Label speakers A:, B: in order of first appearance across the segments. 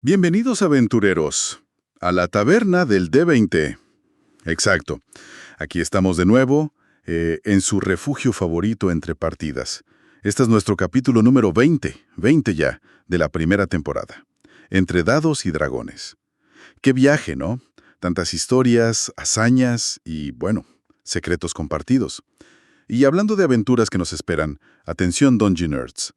A: Bienvenidos aventureros a la taberna del D20. Exacto. Aquí estamos de nuevo en su refugio favorito entre partidas. Este es nuestro capítulo número 20 ya, de la primera temporada. Entre dados y dragones. Qué viaje, ¿no? Tantas historias, hazañas y, bueno, secretos compartidos. Y hablando de aventuras que nos esperan, atención Dungeon Nerds.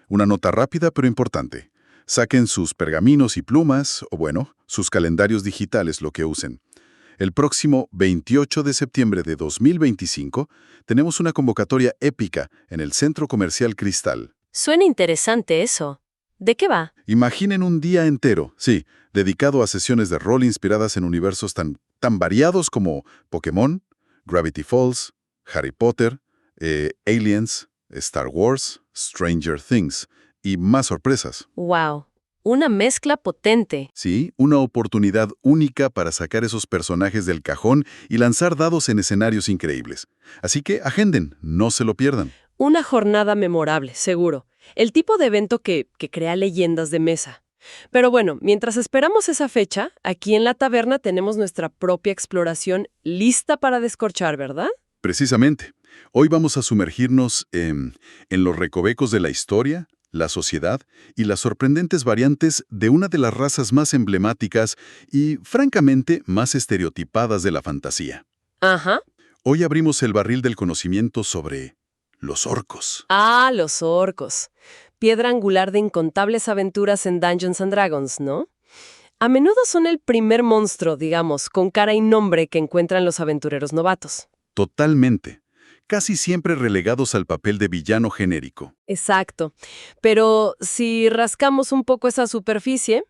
A: Una nota rápida pero importante. Saquen sus pergaminos y plumas, o bueno, sus calendarios digitales, lo que usen. El próximo 28 de septiembre de 2025 tenemos una convocatoria épica en el Centro Comercial Cristal.
B: Suena interesante eso. ¿De qué va?
A: Imaginen un día entero, sí, dedicado a sesiones de rol inspiradas en universos tan variados como Pokémon, Gravity Falls, Harry Potter, Aliens, Star Wars, Stranger Things y más sorpresas.
B: ¡Wow! Una mezcla potente.
A: Sí, una oportunidad única para sacar esos personajes del cajón y lanzar dados en escenarios increíbles. Así que agenden, no se lo pierdan.
B: Una jornada memorable, seguro. El tipo de evento que crea leyendas de mesa. Pero bueno, mientras esperamos esa fecha, aquí en la taberna tenemos nuestra propia exploración lista para descorchar, ¿verdad?
A: Precisamente. Hoy vamos a sumergirnos en los recovecos de la historia, la sociedad y las sorprendentes variantes de una de las razas más emblemáticas y, francamente, más estereotipadas de la fantasía.
B: Ajá.
A: Hoy abrimos el barril del conocimiento sobre los orcos.
B: Ah, los orcos. Piedra angular de incontables aventuras en Dungeons & Dragons, ¿no? A menudo son el primer monstruo, digamos, con cara y nombre que encuentran los aventureros novatos.
A: Totalmente. Casi siempre relegados al papel de villano genérico.
B: Exacto. Pero si rascamos un poco esa superficie,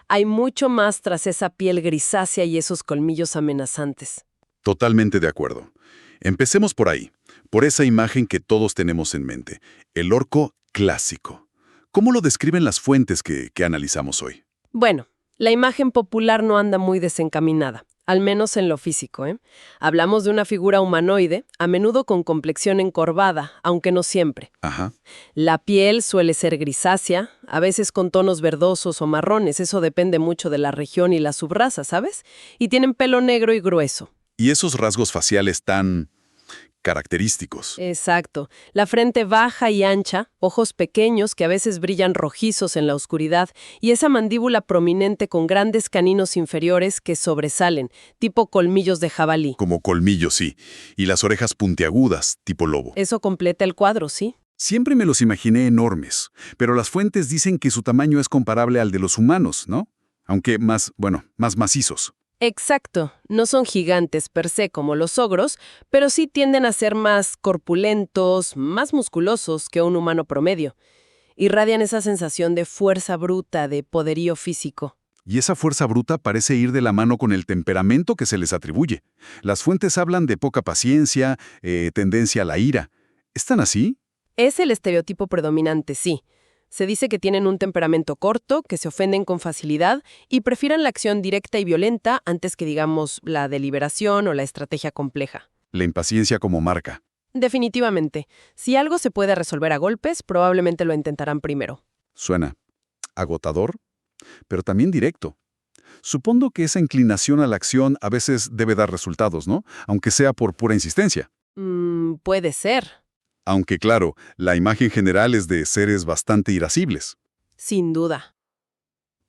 B: hay mucho más tras esa piel grisácea y esos colmillos amenazantes.
A: Totalmente de acuerdo. Empecemos por ahí, por esa imagen que todos tenemos en mente, el orco clásico. ¿Cómo lo describen las fuentes que analizamos hoy?
B: Bueno, la imagen popular no anda muy desencaminada. Al menos en lo físico, ¿eh? Hablamos de una figura humanoide, a menudo con complexión encorvada, aunque no siempre.
A: Ajá.
B: La piel suele ser grisácea, a veces con tonos verdosos o marrones, eso depende mucho de la región y la subraza, ¿sabes? Y tienen pelo negro y grueso.
A: Y esos rasgos faciales tan característicos.
B: Exacto. La frente baja y ancha, ojos pequeños que a veces brillan rojizos en la oscuridad y esa mandíbula prominente con grandes caninos inferiores que sobresalen, tipo colmillos de jabalí.
A: Como colmillos, sí. Y las orejas puntiagudas, tipo lobo.
B: Eso completa el cuadro, ¿sí?
A: Siempre me los imaginé enormes, pero las fuentes dicen que su tamaño es comparable al de los humanos, ¿no? Aunque más macizos.
B: Exacto. No son gigantes per se como los ogros, pero sí tienden a ser más corpulentos, más musculosos que un humano promedio. Irradian esa sensación de fuerza bruta, de poderío físico.
A: Y esa fuerza bruta parece ir de la mano con el temperamento que se les atribuye. Las fuentes hablan de poca paciencia, tendencia a la ira. ¿Están así?
B: Es el estereotipo predominante, sí. Se dice que tienen un temperamento corto, que se ofenden con facilidad y prefieren la acción directa y violenta antes que, digamos, la deliberación o la estrategia compleja.
A: La impaciencia como marca.
B: Definitivamente. Si algo se puede resolver a golpes, probablemente lo intentarán primero.
A: Suena agotador, pero también directo. Supongo que esa inclinación a la acción a veces debe dar resultados, ¿no? Aunque sea por pura insistencia.
B: Puede ser.
A: Aunque claro, la imagen general es de seres bastante irascibles.
B: Sin duda.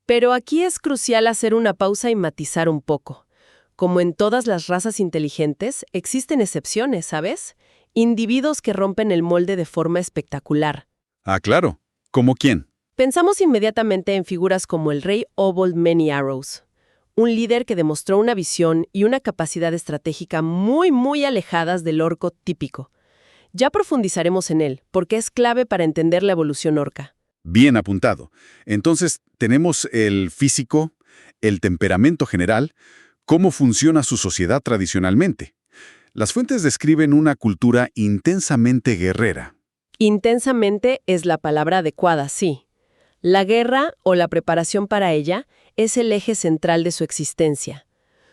B: Pero aquí es crucial hacer una pausa y matizar un poco. Como en todas las razas inteligentes, existen excepciones, ¿sabes? Individuos que rompen el molde de forma espectacular.
A: Ah, claro. ¿Cómo quién?
B: Pensamos inmediatamente en figuras como el rey Obold Many Arrows, un líder que demostró una visión y una capacidad estratégica muy alejadas del orco típico. Ya profundizaremos en él, porque es clave para entender la evolución orca.
A: Bien apuntado. Entonces, tenemos el físico, el temperamento general, cómo funciona su sociedad tradicionalmente. Las fuentes describen una cultura intensamente guerrera.
B: Intensamente es la palabra adecuada, sí. La guerra, o la preparación para ella, es el eje central de su existencia.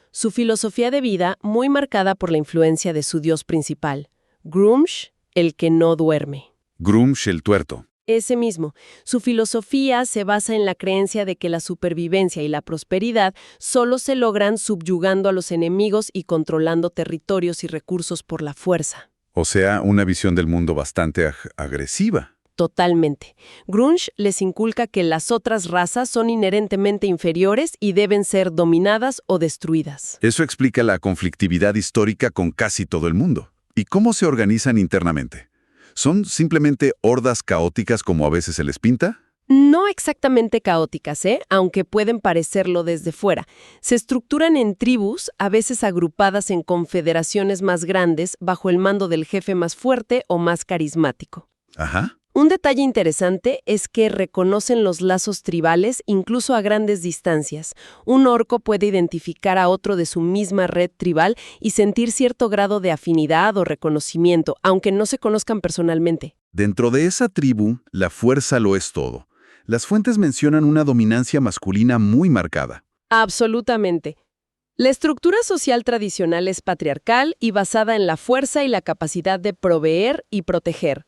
B: Su filosofía de vida muy marcada por la influencia de su dios principal, Grumsh, el que no duerme.
A: Grumsh el tuerto.
B: Ese mismo. Su filosofía se basa en la creencia de que la supervivencia y la prosperidad solo se logran subyugando a los enemigos y controlando territorios y recursos por la fuerza.
A: O sea, una visión del mundo bastante agresiva.
B: Totalmente. Grunge les inculca que las otras razas son inherentemente inferiores y deben ser dominadas o destruidas.
A: Eso explica la conflictividad histórica con casi todo el mundo. ¿Y cómo se organizan internamente? ¿Son simplemente hordas caóticas como a veces se les pinta?
B: No exactamente caóticas, aunque pueden parecerlo desde fuera. Se estructuran en tribus, a veces agrupadas en confederaciones más grandes bajo el mando del jefe más fuerte o más carismático.
A: Ajá.
B: Un detalle interesante es que reconocen los lazos tribales incluso a grandes distancias. Un orco puede identificar a otro de su misma red tribal y sentir cierto grado de afinidad o reconocimiento, aunque no se conozcan personalmente.
A: Dentro de esa tribu, la fuerza lo es todo. Las fuentes mencionan una dominancia masculina muy marcada.
B: Absolutamente. La estructura social tradicional es patriarcal y basada en la fuerza y la capacidad de proveer y proteger.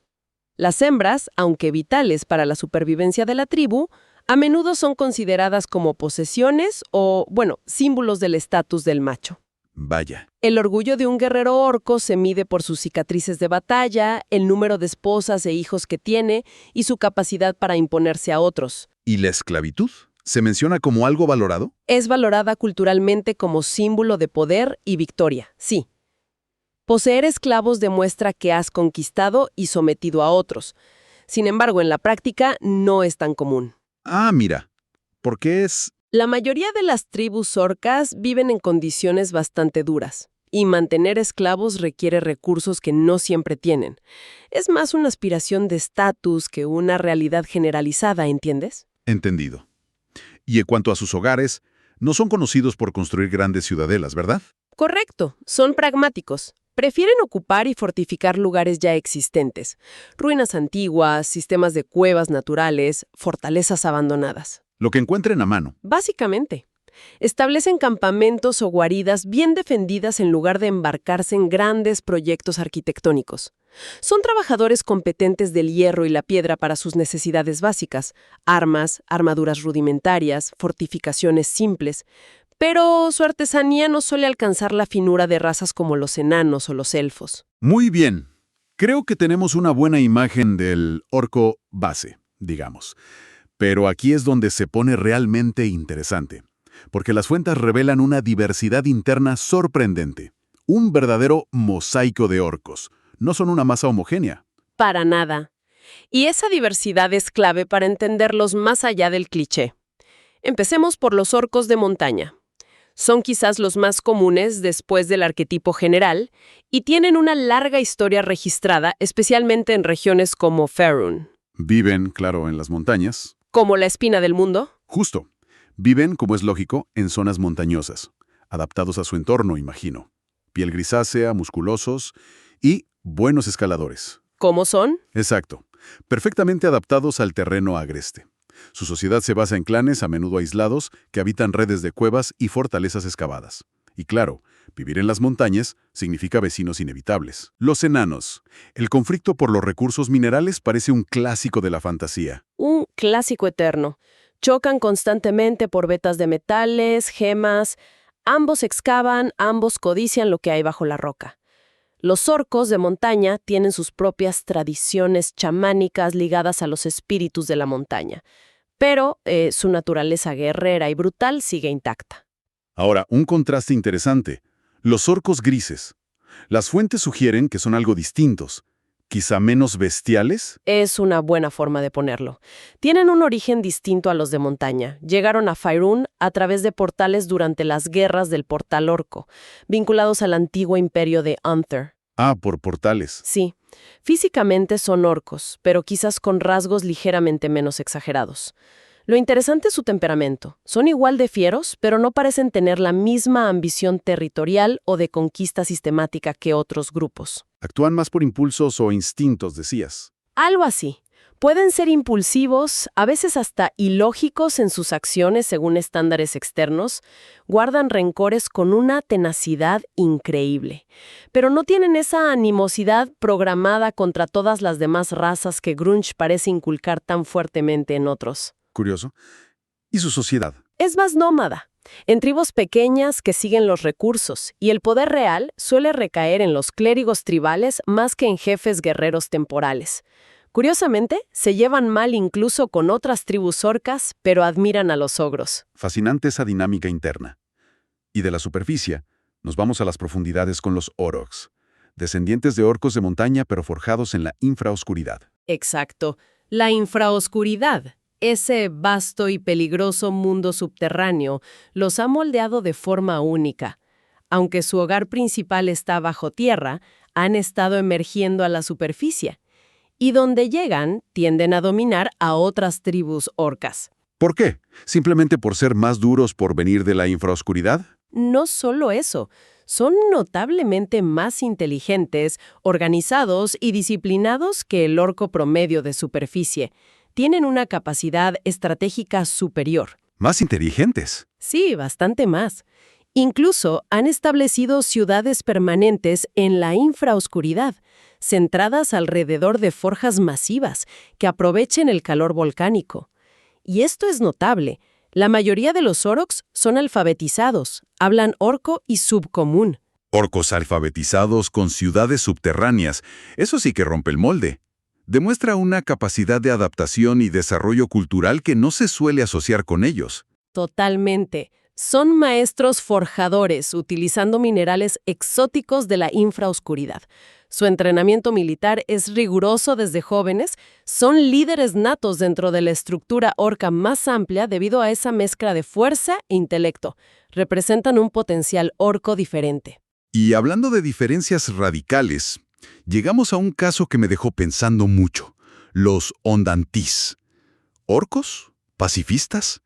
B: Las hembras, aunque vitales para la supervivencia de la tribu, a menudo son consideradas como posesiones o, símbolos del estatus del macho.
A: Vaya.
B: El orgullo de un guerrero orco se mide por sus cicatrices de batalla, el número de esposas e hijos que tiene y su capacidad para imponerse a otros.
A: ¿Y la esclavitud? ¿Se menciona como algo valorado?
B: Es valorada culturalmente como símbolo de poder y victoria, sí. Poseer esclavos demuestra que has conquistado y sometido a otros. Sin embargo, en la práctica no es tan común.
A: Ah, mira. ¿Por qué es...?
B: La mayoría de las tribus orcas viven en condiciones bastante duras, y mantener esclavos requiere recursos que no siempre tienen. Es más una aspiración de estatus que una realidad generalizada, ¿entiendes?
A: Entendido. Y en cuanto a sus hogares, no son conocidos por construir grandes ciudadelas, ¿verdad?
B: Correcto, son pragmáticos. Prefieren ocupar y fortificar lugares ya existentes, ruinas antiguas, sistemas de cuevas naturales, fortalezas abandonadas.
A: Lo que encuentren a mano.
B: Básicamente, establecen campamentos o guaridas bien defendidas en lugar de embarcarse en grandes proyectos arquitectónicos. Son trabajadores competentes del hierro y la piedra para sus necesidades básicas, armas, armaduras rudimentarias, fortificaciones simples, pero su artesanía no suele alcanzar la finura de razas como los enanos o los elfos.
A: Muy bien. Creo que tenemos una buena imagen del orco base, digamos. Pero aquí es donde se pone realmente interesante, porque las fuentes revelan una diversidad interna sorprendente. Un verdadero mosaico de orcos. No son una masa homogénea.
B: Para nada. Y esa diversidad es clave para entenderlos más allá del cliché. Empecemos por los orcos de montaña. Son quizás los más comunes después del arquetipo general y tienen una larga historia registrada, especialmente en regiones como Faerûn.
A: Viven, claro, en las montañas.
B: ¿Como la espina del mundo?
A: Justo. Viven, como es lógico, en zonas montañosas, adaptados a su entorno, imagino. Piel grisácea, musculosos y buenos escaladores.
B: ¿Cómo son?
A: Exacto. Perfectamente adaptados al terreno agreste. Su sociedad se basa en clanes a menudo aislados que habitan redes de cuevas y fortalezas excavadas. Y claro, vivir en las montañas significa vecinos inevitables. Los enanos. El conflicto por los recursos minerales parece un clásico de la fantasía.
B: Un clásico eterno. Chocan constantemente por vetas de metales, gemas. Ambos excavan, ambos codician lo que hay bajo la roca. Los orcos de montaña tienen sus propias tradiciones chamánicas ligadas a los espíritus de la montaña, pero su naturaleza guerrera y brutal sigue intacta.
A: Ahora, un contraste interesante. Los orcos grises. Las fuentes sugieren que son algo distintos, quizá menos bestiales.
B: Es una buena forma de ponerlo. Tienen un origen distinto a los de montaña. Llegaron a Faerûn a través de portales durante las guerras del Portal Orco, vinculados al antiguo imperio de Unther.
A: Ah, por portales.
B: Sí, físicamente son orcos, pero quizás con rasgos ligeramente menos exagerados. Lo interesante es su temperamento. Son igual de fieros, pero no parecen tener la misma ambición territorial o de conquista sistemática que otros grupos.
A: Actúan más por impulsos o instintos, decías.
B: Algo así. Pueden ser impulsivos, a veces hasta ilógicos en sus acciones según estándares externos, guardan rencores con una tenacidad increíble, pero no tienen esa animosidad programada contra todas las demás razas que Grunge parece inculcar tan fuertemente en otros.
A: Curioso. ¿Y su sociedad?
B: Es más nómada, en tribus pequeñas que siguen los recursos, y el poder real suele recaer en los clérigos tribales más que en jefes guerreros temporales. Curiosamente, se llevan mal incluso con otras tribus orcas, pero admiran a los ogros.
A: Fascinante esa dinámica interna. Y de la superficie, nos vamos a las profundidades con los Oroks, descendientes de orcos de montaña pero forjados en la infraoscuridad.
B: Exacto, la infraoscuridad. Ese vasto y peligroso mundo subterráneo los ha moldeado de forma única. Aunque su hogar principal está bajo tierra, han estado emergiendo a la superficie. Y donde llegan, tienden a dominar a otras tribus orcas.
A: ¿Por qué? ¿Simplemente por ser más duros por venir de la infraoscuridad?
B: No solo eso, son notablemente más inteligentes, organizados y disciplinados que el orco promedio de superficie. Tienen una capacidad estratégica superior.
A: Más inteligentes.
B: Sí, bastante más. Incluso han establecido ciudades permanentes en la infraoscuridad, centradas alrededor de forjas masivas que aprovechen el calor volcánico. Y esto es notable. La mayoría de los Oroks son alfabetizados, hablan orco y subcomún.
A: Orcos alfabetizados con ciudades subterráneas. Eso sí que rompe el molde. Demuestra una capacidad de adaptación y desarrollo cultural que no se suele asociar con ellos.
B: Totalmente. Son maestros forjadores utilizando minerales exóticos de la infraoscuridad. Su entrenamiento militar es riguroso desde jóvenes, son líderes natos dentro de la estructura orca más amplia debido a esa mezcla de fuerza e intelecto. Representan un potencial orco diferente.
A: Y hablando de diferencias radicales, llegamos a un caso que me dejó pensando mucho. Los Ondantis. ¿Orcos? ¿Pacifistas?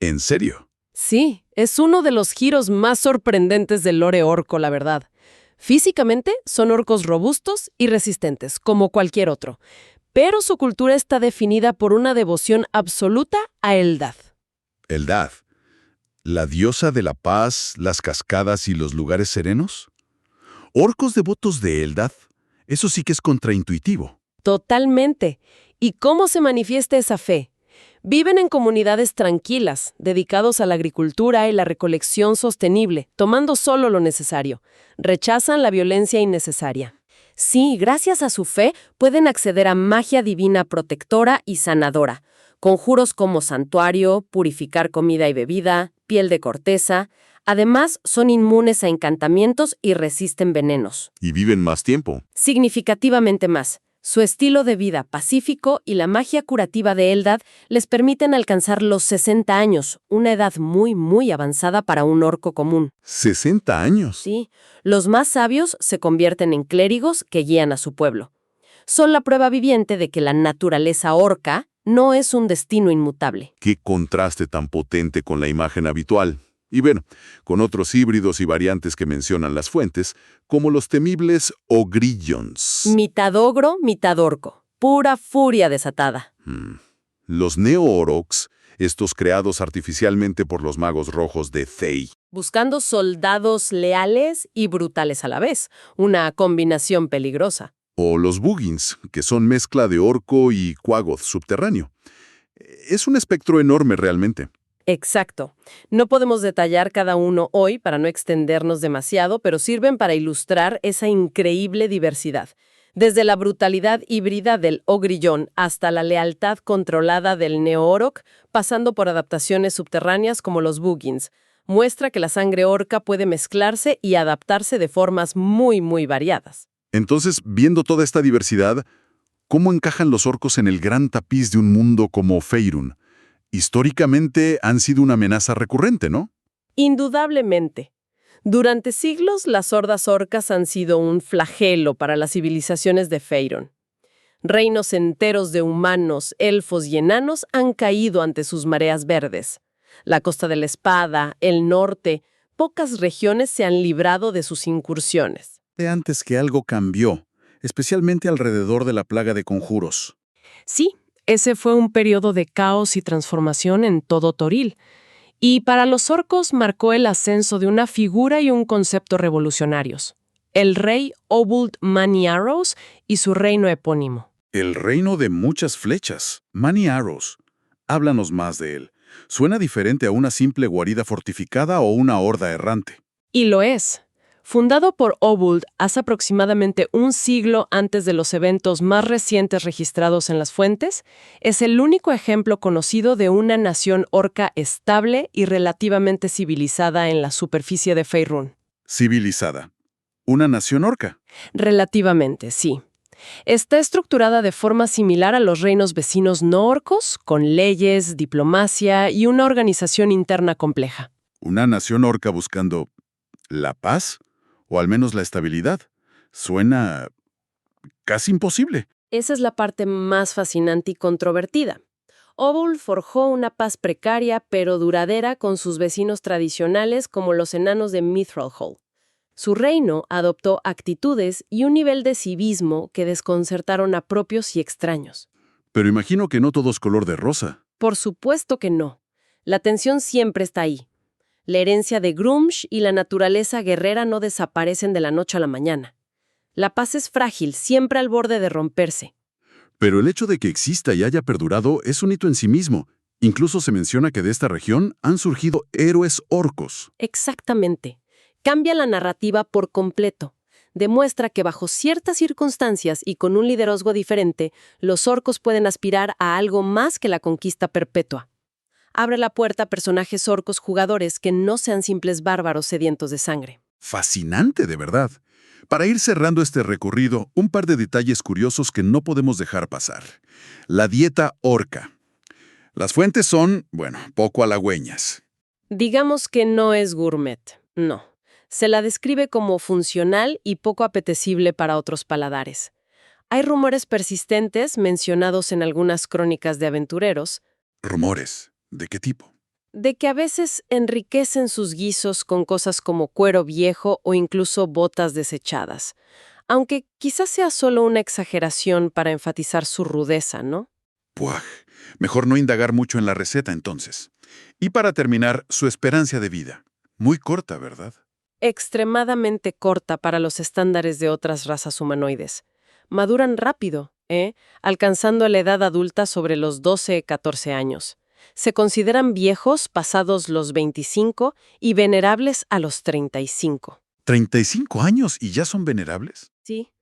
A: ¿En serio?
B: Sí, es uno de los giros más sorprendentes del lore orco, la verdad. Físicamente, son orcos robustos y resistentes, como cualquier otro. Pero su cultura está definida por una devoción absoluta a Eldad.
A: Eldad. ¿La diosa de la paz, las cascadas y los lugares serenos? ¿Orcos devotos de Eldad? Eso sí que es contraintuitivo.
B: Totalmente. ¿Y cómo se manifiesta esa fe? Viven en comunidades tranquilas, dedicados a la agricultura y la recolección sostenible, tomando solo lo necesario. Rechazan la violencia innecesaria. Sí, gracias a su fe, pueden acceder a magia divina protectora y sanadora. Conjuros como santuario, purificar comida y bebida, piel de corteza. Además, son inmunes a encantamientos y resisten venenos.
A: Y viven más tiempo.
B: Significativamente más. Su estilo de vida pacífico y la magia curativa de Eldad les permiten alcanzar los 60 años, una edad muy avanzada para un orco común.
A: ¿60 años?
B: Sí, los más sabios se convierten en clérigos que guían a su pueblo. Son la prueba viviente de que la naturaleza orca no es un destino inmutable.
A: Qué contraste tan potente con la imagen habitual. Y bueno, con otros híbridos y variantes que mencionan las fuentes, como los temibles Ogrillons.
B: Mitad ogro, mitad orco. Pura furia desatada.
A: Los Neo-Oroks, estos creados artificialmente por los magos rojos de Thay.
B: Buscando soldados leales y brutales a la vez. Una combinación peligrosa.
A: O los Boogins, que son mezcla de orco y Quaggoth subterráneo. Es un espectro enorme realmente.
B: Exacto. No podemos detallar cada uno hoy para no extendernos demasiado, pero sirven para ilustrar esa increíble diversidad. Desde la brutalidad híbrida del Ogrillón hasta la lealtad controlada del Neo-Orc, pasando por adaptaciones subterráneas como los Boogins, muestra que la sangre orca puede mezclarse y adaptarse de formas muy variadas.
A: Entonces, viendo toda esta diversidad, ¿cómo encajan los orcos en el gran tapiz de un mundo como Faerun? Históricamente han sido una amenaza recurrente, ¿no?
B: Indudablemente. Durante siglos, las hordas orcas han sido un flagelo para las civilizaciones de Faerun. Reinos enteros de humanos, elfos y enanos han caído ante sus mareas verdes. La Costa de la Espada, el norte, pocas regiones se han librado de sus incursiones.
C: De antes que algo cambió, especialmente alrededor de la plaga de conjuros.
B: Sí, Ese fue un periodo de caos y transformación en todo Toril. Y para los orcos marcó el ascenso de una figura y un concepto revolucionarios: el rey Obuld Many Arrows y su reino epónimo.
A: El reino de muchas flechas, Many Arrows. Háblanos más de él. Suena diferente a una simple guarida fortificada o una horda errante.
B: Y lo es. Fundado por Obuld hace aproximadamente un siglo antes de los eventos más recientes registrados en las fuentes, es el único ejemplo conocido de una nación orca estable y relativamente civilizada en la superficie de Faerûn.
A: Civilizada. ¿Una nación orca?
B: Relativamente, sí. Está estructurada de forma similar a los reinos vecinos no orcos, con leyes, diplomacia y una organización interna compleja.
A: ¿Una nación orca buscando la paz? ¿O al menos la estabilidad? Suena casi imposible.
B: Esa es la parte más fascinante y controvertida. Obul forjó una paz precaria pero duradera con sus vecinos tradicionales como los enanos de Mithril. Su reino adoptó actitudes y un nivel de civismo que desconcertaron a propios y extraños.
A: Pero imagino que no todo es color de rosa.
B: Por supuesto que no. La tensión siempre está ahí. La herencia de Grumsh y la naturaleza guerrera no desaparecen de la noche a la mañana. La paz es frágil, siempre al borde de romperse.
A: Pero el hecho de que exista y haya perdurado es un hito en sí mismo. Incluso se menciona que de esta región han surgido héroes orcos.
B: Exactamente. Cambia la narrativa por completo. Demuestra que bajo ciertas circunstancias y con un liderazgo diferente, los orcos pueden aspirar a algo más que la conquista perpetua. Abre la puerta a personajes orcos jugadores que no sean simples bárbaros sedientos de sangre.
A: Fascinante, de verdad. Para ir cerrando este recorrido, un par de detalles curiosos que no podemos dejar pasar. La dieta orca. Las fuentes son, bueno, poco halagüeñas.
B: Digamos que no es gourmet, no. Se la describe como funcional y poco apetecible para otros paladares. Hay rumores persistentes mencionados en algunas crónicas de aventureros.
A: ¿Rumores? ¿De qué tipo?
B: De que a veces enriquecen sus guisos con cosas como cuero viejo o incluso botas desechadas, aunque quizás sea solo una exageración para enfatizar su rudeza, ¿no?
A: Puaj, mejor no indagar mucho en la receta entonces. Y para terminar, su esperanza de vida. Muy corta, ¿verdad?
B: Extremadamente corta para los estándares de otras razas humanoides. Maduran rápido, alcanzando la edad adulta sobre los 12-14 años. Se consideran viejos pasados los 25 y venerables a los 35.
A: ¿35 años y ya son venerables?
B: Sí,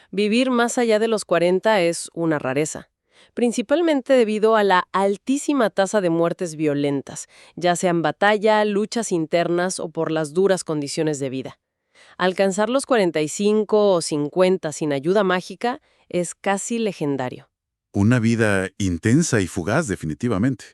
B: vivir más allá de los 40 es una rareza, principalmente debido a la altísima tasa de muertes violentas, ya sea en batalla, luchas internas o por las duras condiciones de vida. Alcanzar los 45 o 50 sin ayuda mágica es casi legendario.
A: Una vida intensa y fugaz, definitivamente.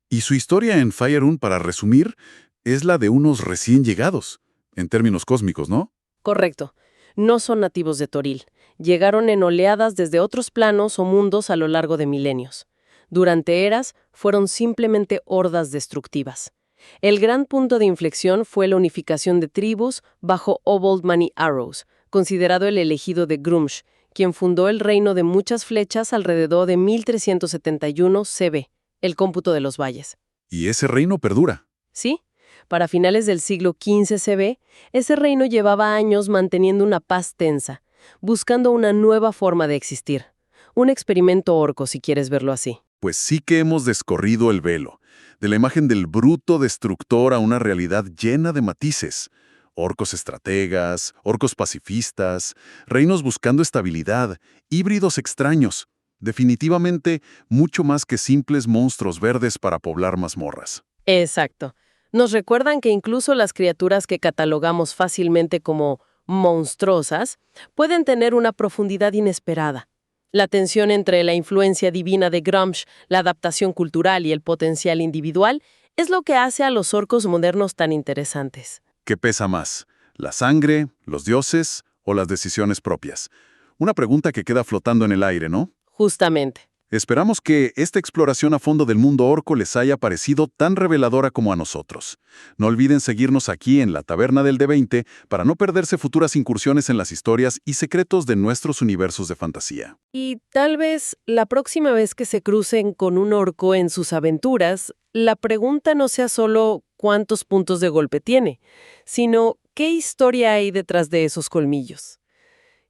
A: Y su historia en Faerûn, para resumir, es la de unos recién llegados, en términos cósmicos, ¿no?
B: Correcto. No son nativos de Toril. Llegaron en oleadas desde otros planos o mundos a lo largo de milenios. Durante eras, fueron simplemente hordas destructivas. El gran punto de inflexión fue la unificación de tribus bajo Obuld Many Arrows, considerado el elegido de Grumsh, quien fundó el reino de muchas flechas alrededor de 1371 CB, el cómputo de los valles.
A: Y ese reino perdura.
B: ¿Sí? Para finales del siglo XV CB, ese reino llevaba años manteniendo una paz tensa, buscando una nueva forma de existir. Un experimento orco, si quieres verlo así.
A: Pues sí que hemos descorrido el velo, de la imagen del bruto destructor a una realidad llena de matices. Orcos estrategas, orcos pacifistas, reinos buscando estabilidad, híbridos extraños. Definitivamente mucho más que simples monstruos verdes para poblar mazmorras.
B: Exacto. Nos recuerdan que incluso las criaturas que catalogamos fácilmente como monstruosas pueden tener una profundidad inesperada. La tensión entre la influencia divina de Grumsh, la adaptación cultural y el potencial individual es lo que hace a los orcos modernos tan interesantes.
A: ¿Qué pesa más? ¿La sangre, los dioses o las decisiones propias? Una pregunta que queda flotando en el aire, ¿no?
B: Justamente.
A: Esperamos que esta exploración a fondo del mundo orco les haya parecido tan reveladora como a nosotros. No olviden seguirnos aquí en la Taberna del D20 para no perderse futuras incursiones en las historias y secretos de nuestros universos de fantasía.
B: Y tal vez la próxima vez que se crucen con un orco en sus aventuras, la pregunta no sea solo cuántos puntos de golpe tiene, sino qué historia hay detrás de esos colmillos.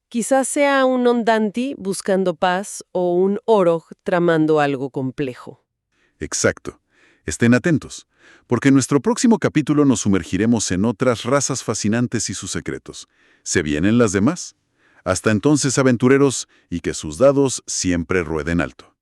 B: Quizás sea un Ondanti buscando paz o un Orog tramando algo complejo.
A: Exacto. Estén atentos, porque en nuestro próximo capítulo nos sumergiremos en otras razas fascinantes y sus secretos. ¿Se vienen las demás? Hasta entonces, aventureros, y que sus dados siempre rueden alto.